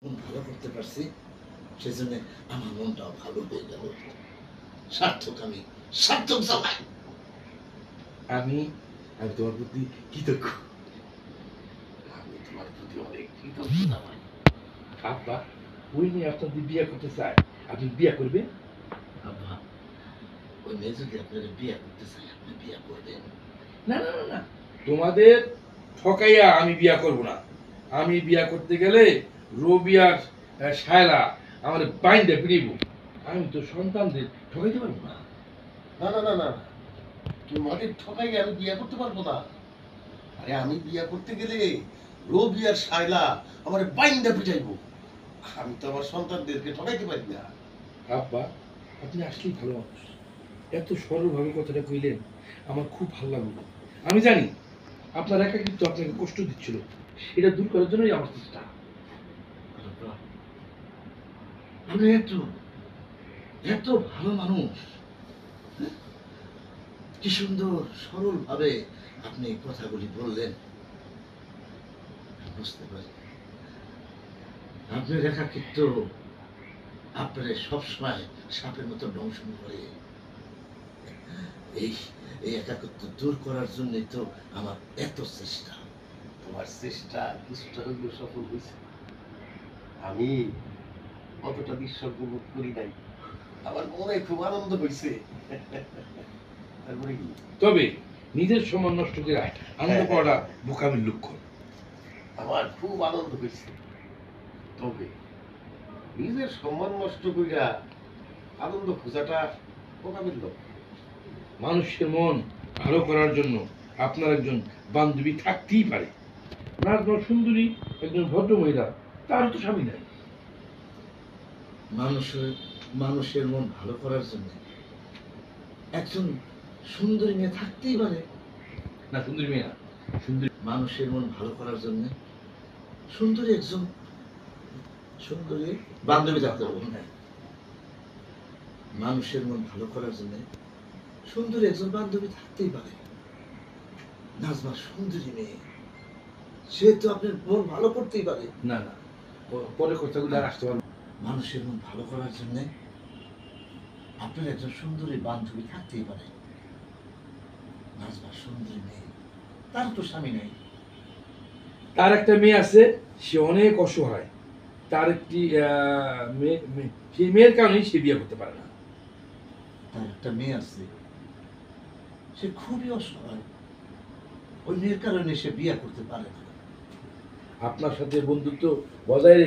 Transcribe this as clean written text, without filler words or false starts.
ভালো করতে পারছি, সেজন্য আমার মনটাও ভালো হয়ে গেল। সার্থক আমি, সার্থক জামাই। আমি আমি তোমার প্রতি কৃতজ্ঞ। আমি তোমার প্রতি অনেক কৃতজ্ঞ জামাই। আব্বা, ওই মেয়ে আপনাদের বিয়ে করতে চায়, আপনি বিয়ে করবেন? আব্বা, ওই মেয়ে যদি আপনারা বিয়ে করতে চাই, আপনি বিয়ে করবেন? না না না না, তোমাদের ঠকাইয়া আমি বিয়া করব না। আমি বিয়া করতে গেলে রবি আর শায়লা আমার বাইন্দা পিড়িব। আমি তো সন্তানদের ঠকাইতে পারবো না। না না না না, তোমাদের ঠকাই আমি বিয়ে করতে পারবো না। আরে আমি বিয়ে করতে গেলে রবি আর শায়লা আমার বাইন্দা পিটাইবো। আমি তো আমার সন্তানদেরকে ঠকাইতে পারি না। আব্বা, আপনি আসলেই ভালো মানুষ। এত সরলভাবে কথাটা কইলেন, আমার খুব ভালো লাগলো। আমি জানি আপনার একাকিত্ব আপনাকে কষ্ট দিচ্ছিল, এটা দূর করার জন্যই আমার চেষ্টা। আপনি এত এত ভালো মানুষ, কি সুন্দর সরল ভাবে আপনি এই কথাগুলি বললেন, বুঝতে পারি আপনার একাকিত্ব আপনার সবসময় সাপের মতো দংশন করে। এই এই একাকিত্ব দূর করার জন্যই তো আমার এত চেষ্টা। তোমার চেষ্টা কিছুটা হইলেও সফল হয়েছে। আমি অতটা বিশ্বাস উপভোগ করি নাই, আমার মনে খুব আনন্দ হয়েছে। তারপরে কি, তবে নিজের সম্মান নষ্ট করে আনন্দ পাওয়াটা বোকামির লক্ষণ। আমার খুব আনন্দ হয়েছে। তবে নিজের সম্মান নষ্ট কইরা আনন্দ খোঁজাটা বোকামির লক্ষ্য। মানুষের মন ভালো করার জন্য আপনার একজন বান্ধবী থাকতেই পারে। নাজমা সুন্দরী একজন ভদ্র মহিলা, তারও তো স্বামী নাই। মানুষের মানুষের মন ভালো করার জন্য একজন সুন্দরী মেয়ে থাকতেই পারে। না, সুন্দরী মেয়ে না, সুন্দরী মানুষের মন ভালো করার জন্য সুন্দরী একজন সুন্দরী বান্ধবী থাকতে পারে। হ্যাঁ। মানুষের মন ভালো করার জন্য সুন্দরী একজন বান্ধবী থাকতেই পারে। নাজমা সুন্দরী মেয়ে, সে তো আপনার মন ভালো করতেই পারে। না না, পরে কথাগুলো আর আসতে পারবো। মানুষের মন ভালো করার জন্য আপনার একজন সুন্দরী বান্ধবী থাকতেই পারে। নাজমা সুন্দরী মেয়ে, তার তো স্বামী নেই। তার একটা মেয়ে আছে, সে অনেক অসহায়। তার একটি সেই মেয়ের কারণেই সে বিয়ে করতে পারে না। তার একটা মেয়ে আছে, সে খুবই অসহায়, ওই মেয়ের কারণে সে বিয়ে করতে পারে না। আপনার সাথে বন্ধুত্ব বজায়